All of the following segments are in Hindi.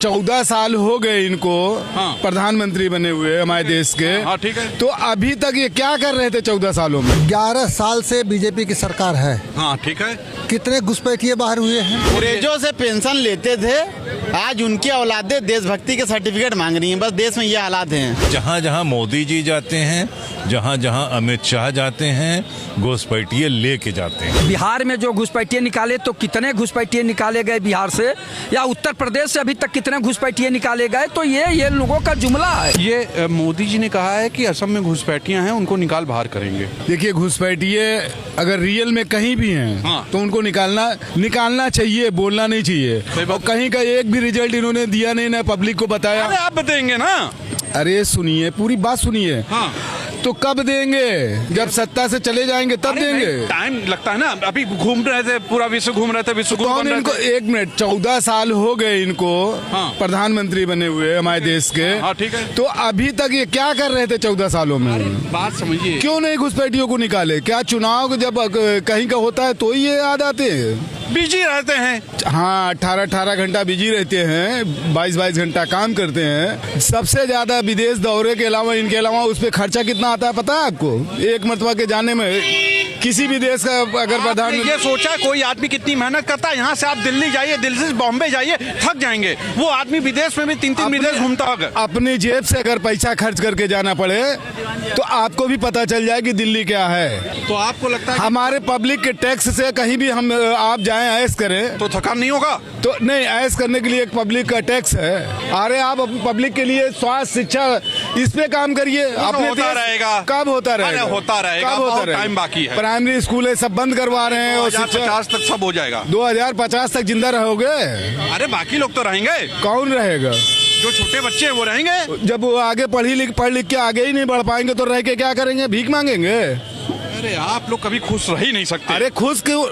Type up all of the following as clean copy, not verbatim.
14 साल हो गए इनको प्रधानमंत्री बने हुए हमारे देश के। ठीक है। तो अभी तक ये क्या कर रहे थे 14 सालों में? 11 साल से बीजेपी की सरकार है। हाँ ठीक है। कितने घुसपैठिए बाहर हुए हैं। अंग्रेजों से पेंशन लेते थे, आज उनकी औलादे देशभक्ति के सर्टिफिकेट मांग रही हैं। बस देश में ये हालात हैं। जहाँ जहाँ मोदी जी जाते हैं, जहाँ जहाँ अमित शाह जाते हैं, घुसपैठिए लेके जाते हैं। बिहार में जो घुसपैठिए निकाले तो कितने घुसपैठिए निकाले गए बिहार से, या उत्तर प्रदेश से अभी तक कितने घुसपैठिए निकाले गए। तो ये लोगों का जुमला है। ये मोदी जी ने कहा है कि असम में घुसपैठियां हैं, उनको निकाल बाहर करेंगे। देखिए, घुसपैठिए अगर रियल में कहीं भी हैं तो उनको निकालना चाहिए, बोलना नहीं चाहिए। और कहीं का एक भी रिजल्ट इन्होंने दिया नहीं, ना पब्लिक को बताया। अरे आप बताएंगे ना। अरे सुनिए, पूरी बात सुनिए। तो कब देंगे? जब सत्ता से चले जाएंगे तब देंगे। टाइम लगता है ना। अभी घूम रहे थे, पूरा विश्व घूम रहे थे, विश्व गुरु बन रहे थे। एक मिनट, 14 साल हो गए इनको प्रधानमंत्री बने हुए हमारे देश के। ठीक है। तो अभी तक ये क्या कर रहे थे 14 सालों में? बात समझिए, क्यों नहीं घुसपैठियों को निकाले? क्या चुनाव जब कहीं का होता है तो ये याद आते हैं? बिजी रहते हैं। हाँ, 18 घंटा बिजी रहते हैं, 22 घंटा काम करते हैं। सबसे ज्यादा विदेश दौरे के अलावा, इनके अलावा उस पर खर्चा कितना आता है पता है आपको? एक मरतबा के जाने में किसी भी देश का अगर प्रधानमंत्री ये सोचा कोई आदमी कितनी मेहनत करता है। यहाँ से आप दिल्ली जाइए, दिल्ली से बॉम्बे जाइए, थक जाएंगे। वो आदमी विदेश में भी 3 विदेश घूमता होगा। अपनी जेब से अगर पैसा खर्च करके जाना पड़े तो आपको भी पता चल जाए कि दिल्ली क्या है। तो आपको लगता है हमारे पब्लिक के टैक्स से कहीं भी हम आप जाएं, ऐश करें तो थकान नहीं होगा? तो नहीं, ऐश करने के लिए एक पब्लिक का टैक्स है। अरे आप पब्लिक के लिए स्वास्थ्य, शिक्षा, इस पे काम करिए। अपने होता रहेगा। कब होता रहेगा? होता रहेगा, बहुत टाइम बाकी है। प्राइमरी स्कूल सब बंद करवा रहे हैं और 2050 तक सब हो जाएगा। 2050 तक जिंदा रहोगे? अरे बाकी लोग तो रहेंगे। कौन रहेगा? जो छोटे बच्चे हैं वो रहेंगे। जब वो आगे पढ़ लिख के आगे ही नहीं बढ़ पाएंगे तो रह के क्या करेंगे? भीख मांगेंगे। अरे आप लोग कभी खुश रह ही नहीं सकते। अरे खुश क्यों?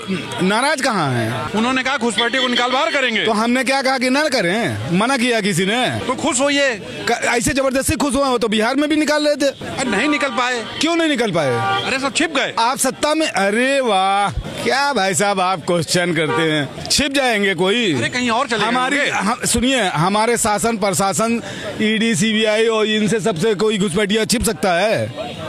नाराज कहाँ हैं? उन्होंने कहा घुसपैठियों को निकाल बाहर करेंगे। तो हमने क्या कहा कि ना करें? मना किया किसी ने? तो खुश होइए। ऐसे जबरदस्ती खुश हुआ हो तो बिहार में भी निकाल रहे थे। अरे नहीं निकल पाए। क्यों नहीं निकल पाए? अरे सब छिप गए। आप सत्ता में? अरे वाह, क्या भाई साहब आप क्वेश्चन करते हैं। छिप जाएंगे कोई? अरे कहीं और चले हमारी सुनिए, हमारे शासन प्रशासन, ईडी, सीबीआई और इनसे सबसे कोई घुसपैठिया छिप सकता है?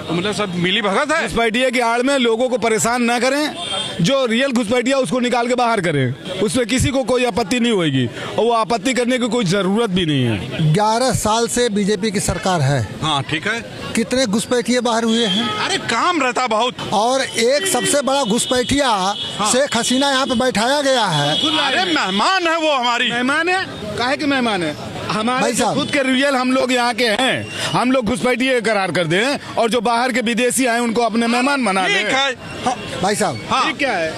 तो मतलब सब मिली भगत है। घुसपैठिया की आड़ में लोगों को परेशान न करें। जो रियल घुसपैठिया उसको निकाल के बाहर करें, उसमें किसी को कोई आपत्ति नहीं होगी और वो आपत्ति करने की कोई जरूरत भी नहीं है। 11 साल से बीजेपी की सरकार है। हाँ ठीक है। कितने घुसपैठिए बाहर हुए हैं। अरे काम रहता बहुत। और एक सबसे बड़ा घुसपैठिया शेख हसीना यहाँ पे बैठाया गया है। अरे मेहमान है वो, हमारी मेहमान है। काहे के मेहमान है? हमारे भाई साहब, खुद के रियल हम लोग यहाँ के हैं, हम लोग घुसपैठिए करार कर दें और जो बाहर के विदेशी आए उनको अपने मेहमान बना लें। ठीक है। भाई साहब, हाँ। क्या है?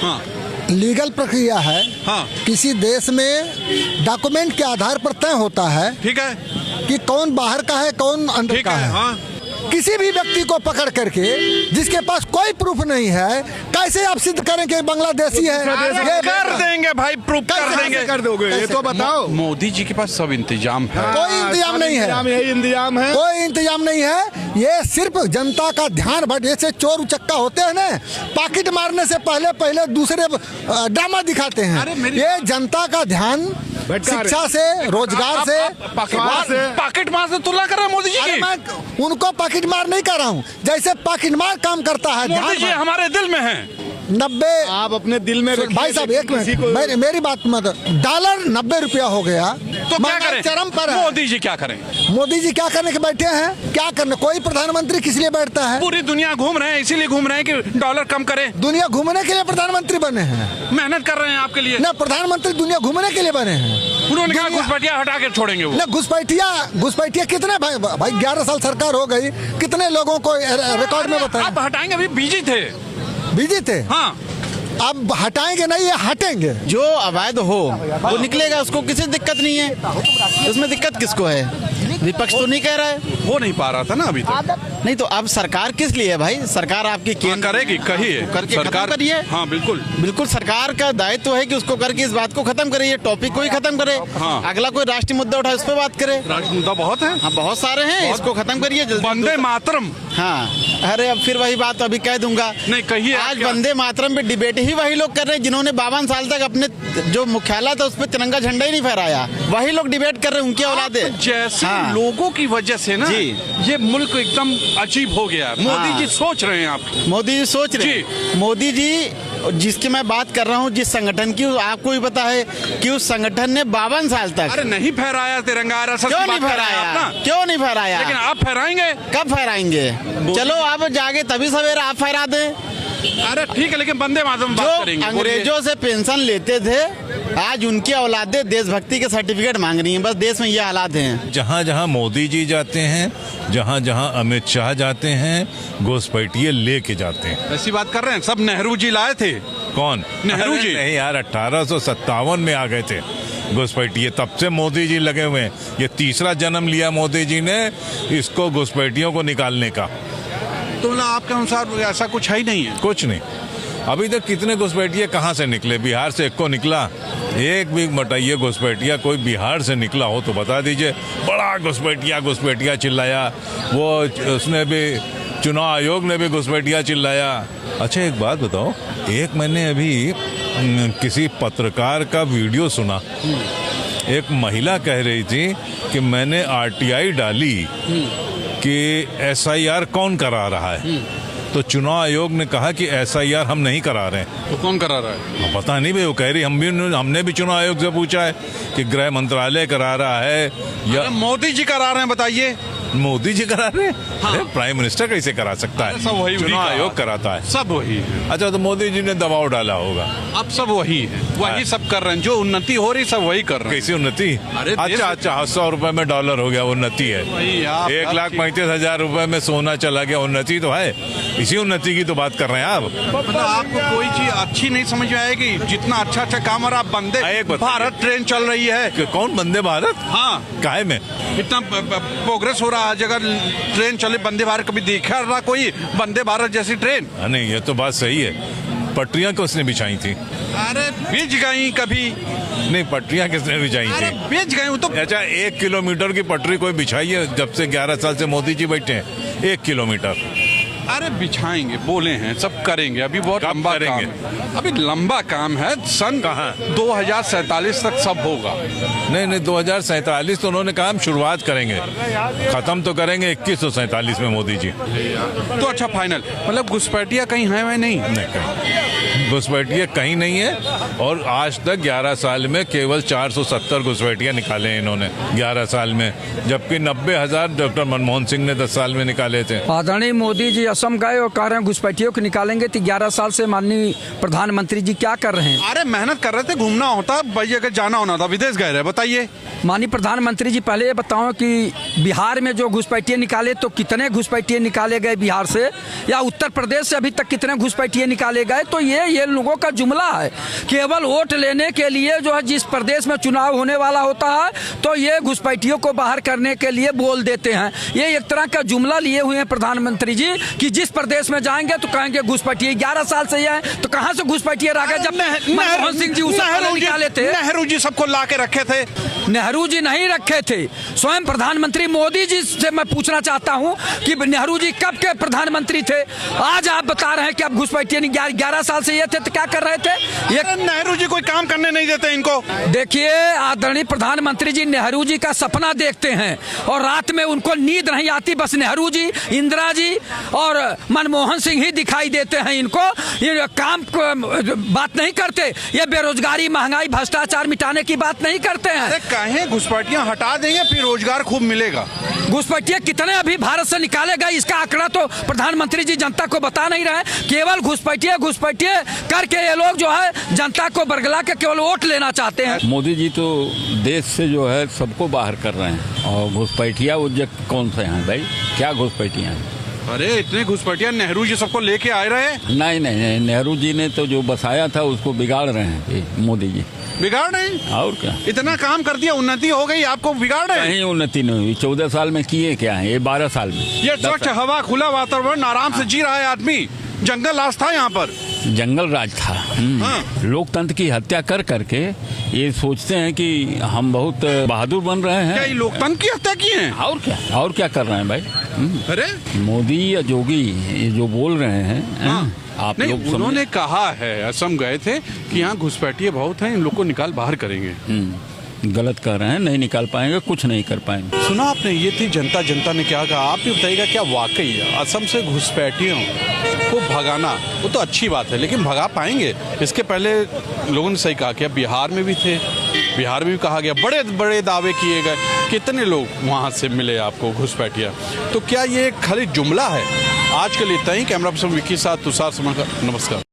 हाँ। लीगल प्रक्रिया है। हाँ। किसी देश में डॉक्यूमेंट के आधार पर तय होता है ठीक है कि कौन बाहर का है, कौन अंदर ठीक का है। है। हाँ। किसी भी व्यक्ति को पकड़ करके जिसके पास कोई प्रूफ नहीं है, कैसे आप सिद्ध करें कि बांग्लादेशी है? ये कर देंगे भाई, प्रूफ कर देंगे। कर दोगे? ये तो बताओ। मोदी जी के पास सब इंतजाम है। कोई इंतजाम नहीं है। यही इंतजाम है। कोई इंतजाम नहीं है। ये सिर्फ जनता का ध्यान भट, जैसे चोर उचक्का होते हैं ना, पॉकेट मारने से पहले दूसरे ड्रामा दिखाते हैं। ये जनता का ध्यान शिक्षा से, रोजगार से, पॉकेट मार से तुलना कर रहे हैं मोदी जी की। मैं उनको पॉकेट मार नहीं कर रहा हूँ, जैसे पॉकेट मार काम करता है। मोदी जी हमारे दिल में हैं। 90 आप अपने दिल में रखिए। भाई साहब एक मिनट, मेरी बात मत। डॉलर 90 रुपया हो गया तो क्या करें? चरम पर है। मोदी जी क्या करें? मोदी जी क्या करने के बैठे हैं? क्या करने? कोई प्रधानमंत्री किस लिए बैठता है? पूरी दुनिया घूम रहे हैं, इसीलिए घूम रहे हैं कि डॉलर कम करें। दुनिया घूमने के लिए प्रधानमंत्री बने हैं। मेहनत कर रहे हैं आपके लिए। ना प्रधानमंत्री दुनिया घूमने के लिए बने हैं। उन्होंने कहा घुसपैठिया हटा के छोड़ेंगे वो। ना घुसपैठिया कितने भाई 11 साल सरकार हो गई, कितने लोगों को रिकॉर्ड में बताया? आप हटाएंगे, अभी बिजी थे। हाँ। अब हटाएंगे नहीं, ये हटेंगे। जो अवैध हो वो निकलेगा, उसको किसी दिक्कत नहीं है। उसमें दिक्कत किसको है? विपक्ष तो नहीं कह रहा है। हो नहीं पा रहा था ना अभी तक। नहीं तो अब सरकार किस लिए है भाई? सरकार आपकी केंद्र करेगी, कहिए करके खत्म सरकार करिए। हाँ बिल्कुल बिल्कुल सरकार का दायित्व है कि उसको करके इस बात को खत्म करे, ये टॉपिक को ही खत्म करे। हाँ। अगला कोई राष्ट्रीय मुद्दा उठाए उस पर बात करे। राष्ट्रीय मुद्दा बहुत है, हाँ बहुत सारे हैं, इसको खत्म करिए जल्दी। वंदे मातरम। हाँ अरे अब फिर वही बात अभी कह दूंगा। नहीं कहिए आज क्या? वंदे मातरम पे डिबेट ही वही लोग कर रहे हैं जिन्होंने 52 साल तक अपने जो मुख्यालय था उस पर तिरंगा झंडा ही नहीं फहराया। वही लोग डिबेट कर रहे हैं, उनकी औलादे। जैसे हाँ। लोगों की वजह से ना जी। ये मुल्क एकदम अजीब हो गया है। मोदी हाँ। जी सोच रहे हैं आप। मोदी जी सोच रहे हैं। मोदी जी जिसकी मैं बात कर रहा हूँ, जिस संगठन की, आपको भी पता है कि उस संगठन ने 52 साल तक अरे नहीं फहराया तिरंगा, RSS क्यों की नहीं बात कर रहे हैं आप फहराया? ना। क्यों नहीं फहराया? लेकिन आप फहराएंगे। कब फहराएंगे? चलो आप जागे तभी सवेरा आप फहरा दें। अरे ठीक है, लेकिन वंदे मातरम जो बात करेंगे। अंग्रेजों से पेंशन लेते थे, आज उनकी औलादे देशभक्ति के सर्टिफिकेट मांग रही हैं। बस देश में ये हालात हैं। जहाँ जहाँ मोदी जी जाते हैं, जहाँ जहाँ अमित शाह जाते हैं, घुसपैठिए लेके जाते हैं। ऐसी बात कर रहे हैं। सब नेहरू जी लाए थे। कौन? नेहरू अरे जी। नहीं यार, 1857 में आ गए थे घुसपैठिए, तब से मोदी जी लगे हुए हैं। ये तीसरा जन्म लिया मोदी जी ने इसको घुसपैठियों को निकालने का। तो मतलब आपके अनुसार ऐसा कुछ है ही नहीं है? कुछ नहीं। अभी तक कितने घुसपैठिए कहाँ से निकले? बिहार से एक को निकला? एक भी बताइए घुसपैठिया कोई बिहार से निकला हो तो बता दीजिए। बड़ा घुसपैठिया चिल्लाया, वो उसने भी, चुनाव आयोग ने भी घुसपैठिया चिल्लाया। अच्छा एक बात बताओ, एक मैंने अभी किसी पत्रकार का वीडियो सुना। एक महिला कह रही थी कि मैंने RTI डाली कि SIR कौन करा रहा है, तो चुनाव आयोग ने कहा कि SIR हम नहीं करा रहे हैं। तो कौन करा रहा है? पता नहीं भाई, वो कह रही हमने भी चुनाव आयोग से पूछा है कि गृह मंत्रालय करा रहा है या मोदी जी करा रहे हैं, बताइए। मोदी जी करा रहे हैं? हाँ। अरे प्राइम मिनिस्टर कैसे करा सकता है? सब वही चुनाव कहा। आयोग कराता है। सब वही है। अच्छा तो मोदी जी ने दबाव डाला होगा। अब सब वही है, वही सब कर रहे हैं। जो उन्नति हो रही सब वही कर रहे हैं। कैसी उन्नति? अरे देश- अच्छा 100 रुपए में $1 हो गया, उन्नति है। वही आप 1,35,000 रुपए में सोना चला गया, उन्नति तो है। इसी उन्नति की तो बात कर रहे हैं आप। मतलब आपको कोई चीज अच्छी नहीं समझ में आएगी। जितना अच्छा काम और आप वंदे एक बताइए। भारत ट्रेन चल रही है। कौन? वंदे भारत? हाँ, काहे में? इतना प्रोग्रेस हो रहा है। जगह ट्रेन चले, वंदे भारत कभी देखा रहा कोई वंदे भारत जैसी ट्रेन? नहीं ये तो बात सही है। पटरियां किसने बिछाई थी? अरे बीच गई कभी। नहीं पटरियां किसने बिछाई अरे थी? बीच गई वो तो। अच्छा 1 किलोमीटर की पटरी कोई बिछाई है जब से 11 साल से मोदी जी बैठे हैं? 1 किलोमीटर। अरे बिछाएंगे, बोले हैं, सब करेंगे। अभी बहुत कब लंबा करेंगे? काम है। अभी लंबा काम है। सन कहाँ? 2047 तक सब होगा। नहीं 2047 तो उन्होंने कहा हम शुरुआत करेंगे, खत्म तो करेंगे 2147 में मोदी जी। तो अच्छा फाइनल, मतलब घुसपैठिया कहीं है वह नहीं? नहीं कहीं घुसपैठिए कहीं नहीं है। और आज तक 11 साल में केवल 470 घुसपैठिया निकाले हैं इन्होंने 11 साल में, जबकि 90,000 डॉक्टर मनमोहन सिंह ने 10 साल में निकाले थे। आदरणीय मोदी जी असम गए और कह रहे हैं घुसपैठियों को निकालेंगे, तो 11 साल से माननीय प्रधानमंत्री जी क्या कर रहे हैं? अरे मेहनत कर रहे थे, घूमना होता भाई, अगर जाना होना था विदेश गए रहे। बताइए। माननीय प्रधानमंत्री जी पहले ये बताओ कि बिहार में जो घुसपैठिए निकाले तो कितने घुसपैठिए निकाले गए बिहार से, या उत्तर प्रदेश से अभी तक कितने घुसपैठिए निकाले गए? तो ये लोगों का जुमला है। केवल वोट लेने के लिए जो है, जिस प्रदेश में चुनाव होने वाला होता है तो ये घुसपैठियों को बाहर करने के लिए बोल देते हैं। ये एक तरह का जुमला लिए हुए हैं प्रधानमंत्री जी कि जिस प्रदेश में जाएंगे तो कहेंगे घुसपैठिए। 11 साल से ये है तो कहाँ से घुसपैठिए आ गए? जब मनमोहन सिंह जी उसे पहले निकाले थे। नेहरू जी सबको ला के रखे थे। नेहरू जी नहीं रखे थे, स्वयं प्रधानमंत्री मोदी जी से मैं पूछना चाहता हूं कि नेहरू जी कब के प्रधानमंत्री थे? आज आप बता रहे हैं कि अब घुसपैठिए 11 साल से ये थे तो क्या कर रहे थे? ये नेहरू जी कोई काम करने नहीं देते इनको। देखिए आदरणीय प्रधानमंत्री जी नेहरू जी का सपना देखते हैं और रात में उनको नींद नहीं आती, बस नेहरू जी, इंदिरा जी और मनमोहन सिंह ही दिखाई देते हैं इनको। ये काम बात नहीं करते, ये बेरोजगारी, महंगाई, भ्रष्टाचार मिटाने की बात नहीं करते हैं। कहें घुसपैठियां हटा देंगे फिर रोजगार खूब मिलेगा। घुसपैठिए कितने अभी भारत से निकाले गए इसका आंकड़ा तो प्रधानमंत्री जी जनता को बता नहीं रहे। केवल घुसपैठिए करके ये लोग जो है जनता को बरगला के केवल वोट लेना चाहते हैं। मोदी जी तो देश से जो है सबको बाहर कर रहे हैं, और घुसपैठिया वो कौन से हैं भाई? क्या घुसपैठिया हैं? अरे इतने घुसपैठिया नेहरू जी सबको लेके आए रहे। नहीं, नेहरू जी ने तो जो बसाया था उसको बिगाड़ रहे हैं मोदी जी। बिगाड़ रहे हैं। और क्या, इतना काम कर दिया, उन्नति हो गई, आपको बिगाड़ रहे हैं। कहीं उन्नति नहीं हुई। 14 साल में किए क्या है, ये 12 साल में। ये 10 स्वच्छ हवा, खुला वातावरण, आराम से जी रहा है आदमी। जंगल राज था यहाँ पर। जंगल राज था। हाँ। लोकतंत्र की हत्या कर करके ये सोचते हैं कि हम बहुत बहादुर बन रहे क्या हैं। ये लोकतंत्र की हत्या की है? और क्या कर रहे हैं भाई। अरे मोदी या जोगी ये जो बोल रहे हैं, हाँ। आप नहीं, लोग उन्होंने कहा है, असम गए थे कि यहाँ घुसपैठिए बहुत हैं, इन लोग को निकाल बाहर करेंगे। गलत कर रहे हैं, नहीं निकाल पाएंगे, कुछ नहीं कर पाएंगे। सुना आपने, ये थी जनता ने क्या कहा। आप भी बताइएगा, क्या वाकई असम से घुसपैठियों को भगाना वो तो अच्छी बात है, लेकिन भगा पाएंगे? इसके पहले लोगों ने सही कहा कि बिहार में भी थे, बिहार में भी कहा गया, बड़े बड़े दावे किए गए। कितने लोग वहाँ से मिले आपको घुसपैठिया? तो क्या ये खाली जुमला है? आज के लिए इतना ही। कैमरा पर्सन विक्की साथ तुषार समाकर, नमस्कार।